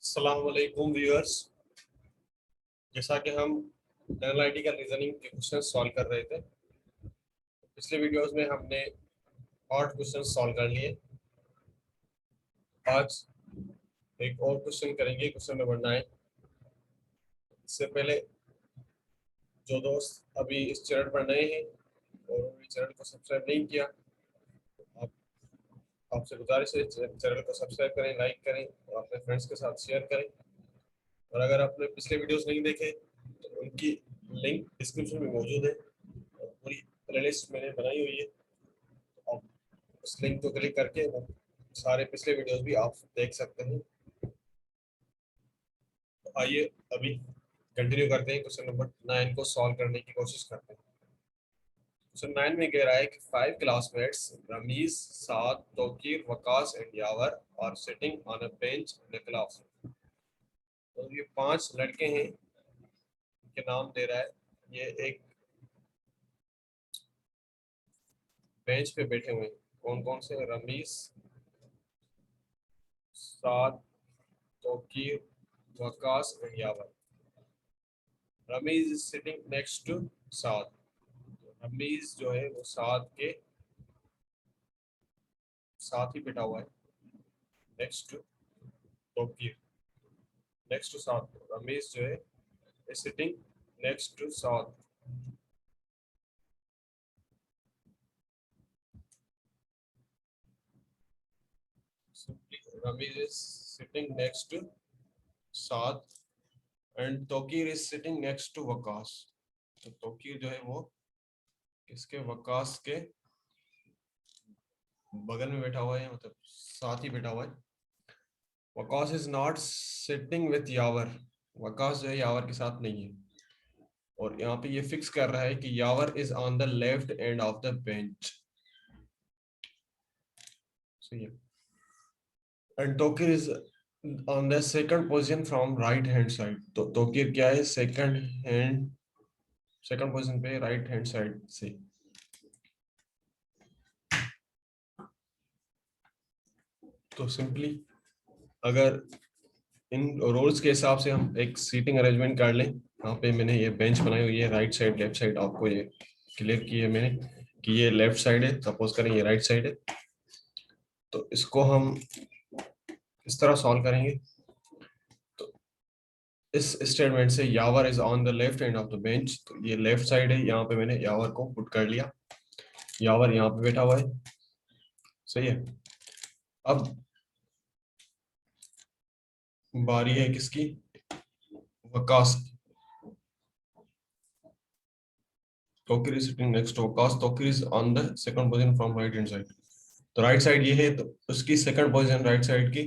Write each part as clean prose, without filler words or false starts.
अस्सलाम वालेकुम व्यूअर्स। जैसा कि हम एनालिटिकल रीजनिंग के क्वेश्चन सॉल्व कर रहे थे, पिछले वीडियोस में हमने 8 क्वेश्चन सॉल्व कर लिए। आज एक और क्वेश्चन करेंगे, क्वेश्चन नंबर 9। इससे पहले जो दोस्त अभी इस चैनल पर नए हैं और उन्होंने चैनल को सब्सक्राइब नहीं किया, आप आपसे गुजारिश है चैनल को सब्सक्राइब करें, लाइक करें और अपने फ्रेंड्स के साथ शेयर करें। और अगर आपने पिछले वीडियोस नहीं देखे तो उनकी लिंक डिस्क्रिप्शन में मौजूद है और पूरी प्लेलिस्ट मैंने बनाई हुई है। आप उस लिंक को क्लिक करके वो सारे पिछले वीडियोस भी आप देख सकते हैं। तो आइए अभी कंटिन्यू करते हैं, क्वेश्चन नंबर 9 को सॉल्व करने की कोशिश करते हैं। क्वेश्चन 9 में कह रहा है कि 5 classmates Rameez, Saad, Tauqeer, Waqas and Yawar are sitting on a bench in the class. तो ये 5 लड़के हैं, इनके नाम दे रहा है। ये एक बेंच पे बैठे हुए हैं। कौन कौन से? Ramiz, Saad, Tauqeer, Waqas and Yawar. Ramiz is sitting next to Saad. Ramiz जो है वो साद के साथ ही बैठा हुआ है, next to Tauqeer. Next to Saad, Ramiz जो है is sitting next to Saad. Simply, Ramesh is sitting next to Saad and Tokir is sitting next to Waqas. तो तोकीर जो है वो किसके? वकास के बगल में बैठा हुआ है, मतलब साथ ही बैठा हुआ है। Waqas is not sitting with Yawar. Waqas जो है यावर के साथ नहीं है। और यहाँ पे ये फिक्स कर रहा है कि Yawar is on the left end of the bench. सही है। And Tauqeer is on the second position from right hand side। तो तोकीर क्या है? सेकंड पोजीशन पे राइट हैंड साइड से। तो सिंपली अगर इन रोल्स के हिसाब से हम एक सीटिंग अरेंजमेंट कर लें, यहाँ पे मैंने ये बेंच बनाई हुई है, राइट साइड लेफ्ट साइड आपको ये क्लियर की है मैंने कि ये लेफ्ट साइड है, सपोज करें ये राइट साइड है। तो इसको हम इस तरह सॉल्व करेंगे। तो इस स्टेटमेंट से Yawar is on the left end of the bench, तो ये लेफ्ट साइड है, यहाँ पे मैंने यावर को पुट कर लिया। यावर यहाँ पे बैठा हुआ है। सही है। अब बारी है किसकी? वकास की। Tauqeer is sitting next to Waqas. Tauqeer is on the second position from right hand side. तो राइट साइड ये है, तो उसकी सेकंड पोजीशन राइट साइड की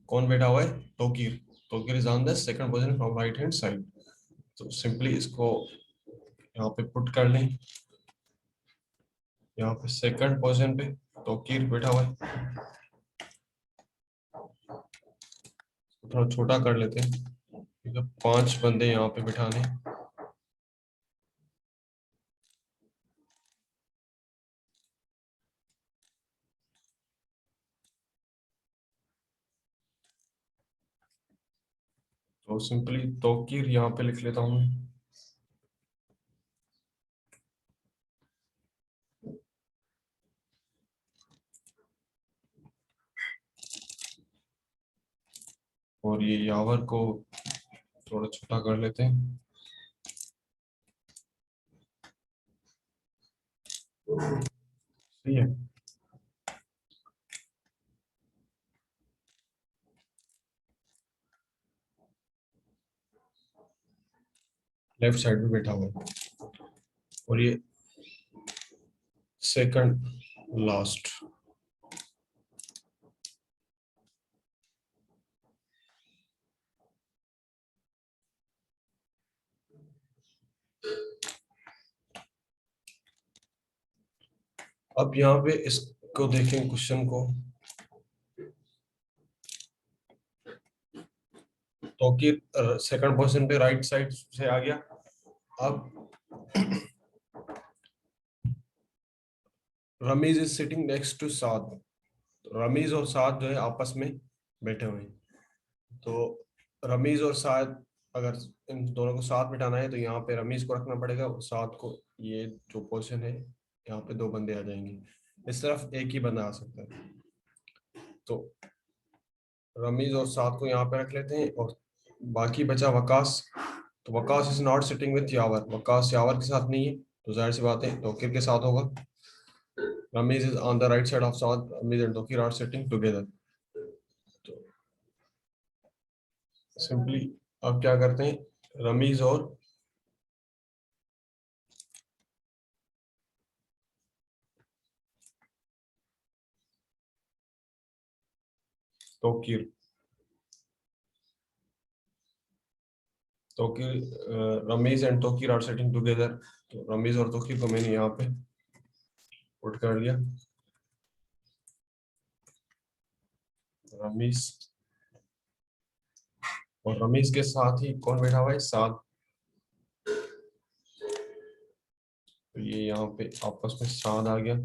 कौन बैठा हुआ है? Tauqeer. Tauqeer is on the second position from right hand side. तो सिंपली इसको यहाँ पे पुट कर लें। यहाँ पे सेकंड पोजीशन पे तौकीर बैठा हुआ है। थोड़ा छोटा कर लेते हैं क्योंकि 5 बंदे यहाँ पे बिठाने। तो सिंपली तौकीर यहाँ पे लिख लेता हूँ। और ये यावर को थोड़ा छोटा कर लेते हैं। सही है। लेफ्ट साइड में बैठा हुआ है और ये सेकंड लास्ट। अब यहाँ पे इसको देखें क्वेश्चन को। तौकीर सेकंड पोजीशन पे राइट साइड से आ गया। अब Ramiz is sitting next to Saad. Ramiz और साद जो है आपस में बैठे हुए हैं। तो रमीज और साद, अगर इन दोनों को साथ बिठाना है तो यहाँ पे रमीज को रखना पड़ेगा और साद को, ये जो पोजीशन है यहाँ पे दो बंदे आ जाएंगे, इस तरफ एक ही बंदा आ सकता है। तो रमीज और साद को यहाँ पे रख लेते हैं और बाकी बचा वकास। तो Waqas is not sitting with Yawar, Waqas Yawar के साथ नहीं है, तो जाहिर सी बात है तौकीर के साथ होगा। Rameez is on the right side of Saad, Rameez and Tauqeer are sitting together. तो सिंपली अब क्या करते हैं, रमीज और Tauqeer, Tauqeer Rameez and Tauqeer are sitting together. तो रमीज और तौकीर को मैंने यहाँ पे पुट कर लिया। रमीज और रमीज के साथ ही कौन बैठा हुआ है, साद। तो ये यहाँ पे आपस में साद आ गया।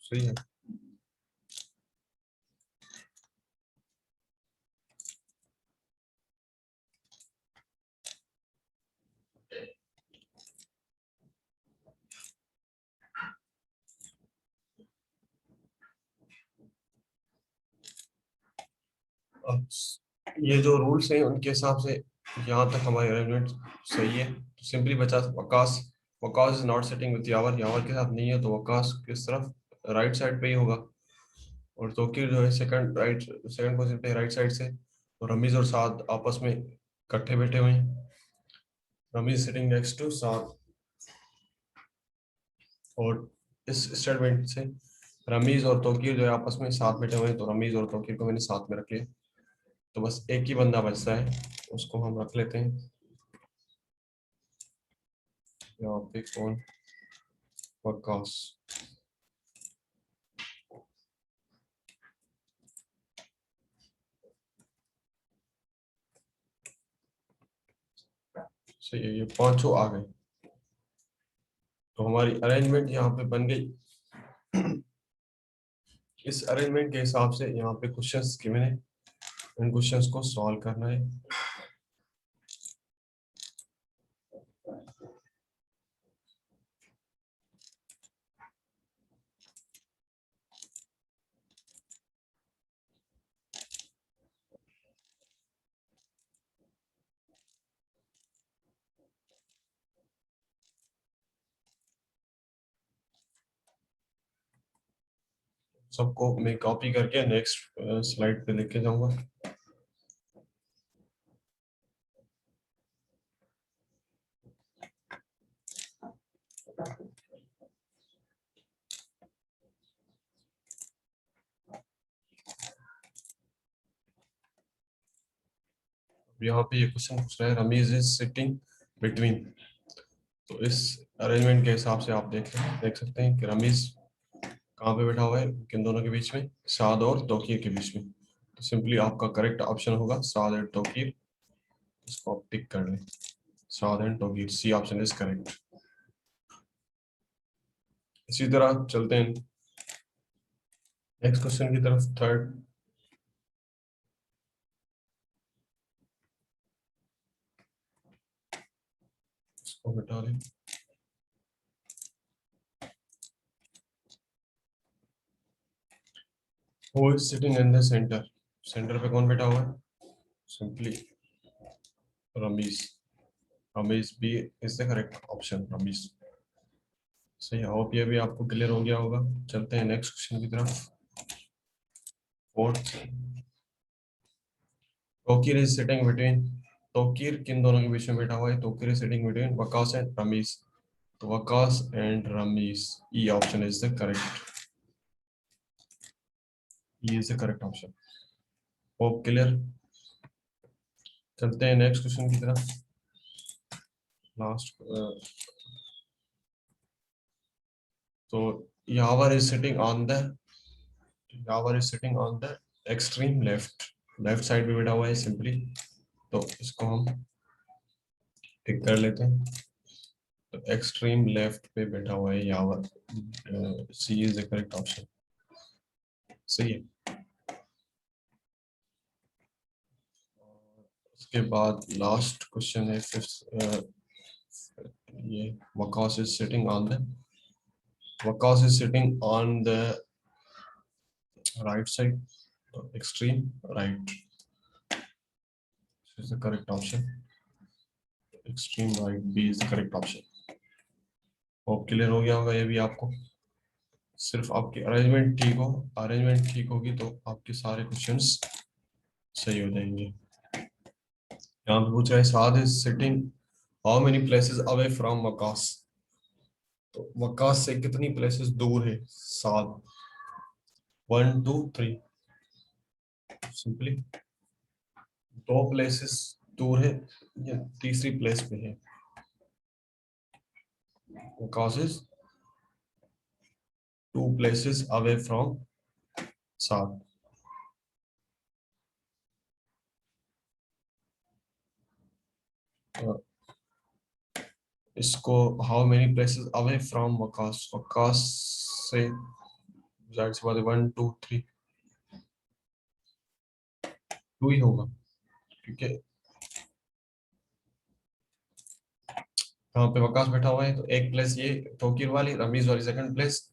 सही है। अब ये जो रूल्स हैं उनके हिसाब से यहाँ तक हमारी अरेंजमेंट सही है। तो सिंपली बचा Waqas, Waqas is not sitting with Yawar, Yawar के साथ नहीं है, तो वकास किस तरफ, राइट साइड पे ही होगा। और तौकीर जो है सेकंड राइट, सेकंड पोजीशन पे राइट साइड से। और रमीज और साद आपस में इकट्ठे बैठे हुए हैं, रमीज सिटिंग नेक्स्ट टू साद। और इस स्टेटमेंट से रमीज और तौकीर जो है आपस में साथ बैठे हुए हैं, तो रमीज और तौकीर को मैंने साथ में रख लिया। तो बस एक ही बंदा बचता है, उसको हम रख लेते हैं यहाँ पे, कौन, वकास। सही है, ये पांचों आ गए। तो हमारी अरेंजमेंट यहाँ पे बन गई। इस अरेंजमेंट के हिसाब से यहाँ पे क्वेश्चंस गिवन है, इन क्वेश्चंस को सॉल्व करना है। सबको मैं कॉपी करके नेक्स्ट स्लाइड पे लेके जाऊंगा। यहाँ पे ये क्वेश्चन पूछ रहा है, रमीज इज सिटिंग बिटवीन। तो इस अरेंजमेंट के हिसाब से आप देख सकते हैं कि रमीज कहाँ पे बैठा हुआ है, किन दोनों के बीच में, साद और तौकीर के बीच में। तो सिंपली आपका करेक्ट ऑप्शन होगा साद एंड तौकीर, इसको आप टिक कर लें, Saad and Tauqeer, C option is correct. इसी तरह चलते हैं नेक्स्ट क्वेश्चन की तरफ, थर्ड। इसको हटा लें। Who is sitting in the centre, centre पे कौन बैठा हुआ है, simply Rameez, Rameez B is the correct option, Rameez. सही है, होप ये भी आपको क्लियर हो गया होगा। चलते हैं नेक्स्ट क्वेश्चन की तरफ, fourth. Tauqeer is sitting between, Tauqeer किन दोनों के बीच में बैठा हुआ है, Tauqeer is sitting between Waqas and Ramiz. तो Waqas and Ramiz, E option is the correct, E is the correct option. Hope clear. चलते हैं नेक्स्ट क्वेश्चन की तरफ, लास्ट। तो Yawar is sitting on the, Yawar is sitting on the extreme left, left side पे बैठा हुआ है सिंपली। तो इसको हम टिक कर लेते हैं। तो एक्सट्रीम लेफ्ट पे बैठा हुआ है यावर, सी इज द करेक्ट ऑप्शन। सही है। उसके बाद लास्ट क्वेश्चन है फिफ्थ, ये Waqas is sitting on the Waqas is sitting on the right side, extreme right. This is the correct option. Extreme right, B is the correct option. Hope clear हो गया होगा ये भी आपको। सिर्फ आपकी अरेंजमेंट ठीक हो, अरेंजमेंट ठीक होगी तो आपके सारे क्वेश्चंस सही हो जाएंगे। यहाँ पे पूछ रहा है Saad is sitting how many places away from Waqas. तो वकास से कितनी प्लेसेस दूर है साद? 1 2 3। सिंपली 2 प्लेसेस दूर है, ये तीसरी प्लेस पे है। Waqas is 2 places away from साद। इसको how many places away from Waqas, Waqas से जाहिर सी बात है 1 2 3 2 ही होगा, क्योंकि यहाँ पे वकास बैठा हुआ है तो एक प्लेस ये तोकीर वाली, रमीज वाली सेकंड प्लेस,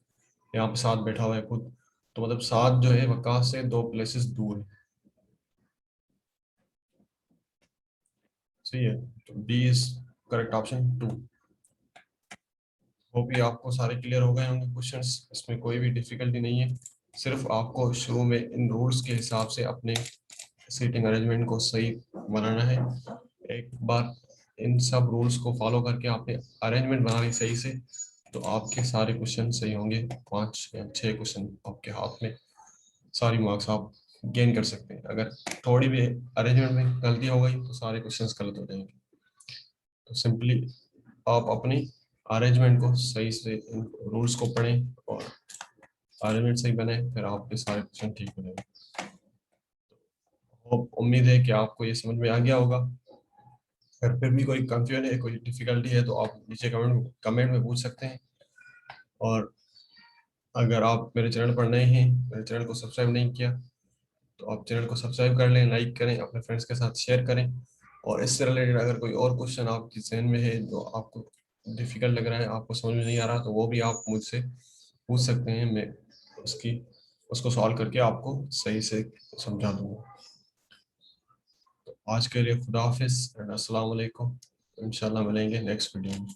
यहाँ पे साद बैठा हुआ है खुद, तो मतलब साद जो है वकास से 2 प्लेसेस दूर है। सही है, तो D is correct option 2। Hope ये आपको सारे क्लियर हो गए होंगे क्वेश्चंस, इसमें कोई भी डिफिकल्टी नहीं है। सिर्फ आपको शुरू में इन रूल्स के हिसाब से अपने सीटिंग अरेंजमेंट को सही बनाना है। एक बार इन सब रूल्स को फॉलो करके आपने अरेंजमेंट बना ली सही से, तो आपके सारे क्वेश्चन सही होंगे। 5 या 6 क्वेश्चन आपके हाथ में, सारी मार्क्स आप गेन कर सकते हैं। अगर थोड़ी भी अरेंजमेंट में गलती हो गई तो सारे क्वेश्चंस गलत हो जाएंगे। तो सिंपली आप अपनी अरेंजमेंट को सही से, रूल्स को पढ़ें और अरेंजमेंट सही बने, फिर आपके सारे क्वेश्चन ठीक हो जाएंगे। उम्मीद है कि आपको ये समझ में आ गया होगा। अगर फिर भी कोई कंफ्यूजन है, कोई डिफिकल्टी है, तो आप नीचे कमेंट में पूछ सकते हैं। और अगर आप मेरे चैनल पर नए हैं, मेरे चैनल को सब्सक्राइब नहीं किया, तो आप चैनल को सब्सक्राइब कर लें, लाइक करें, अपने फ्रेंड्स के साथ शेयर करें। और इससे रिलेटेड अगर कोई और क्वेश्चन आपके जहन में है जो आपको डिफिकल्ट लग रहा है, आपको समझ में नहीं आ रहा, तो वो भी आप मुझसे पूछ सकते हैं। मैं उसकी उसको सॉल्व करके आपको सही से समझा दूंगा। तो आज के लिए खुदा हाफिज एंड अस्सलाम वालेकुम। इंशाल्लाह मिलेंगे नेक्स्ट वीडियो में।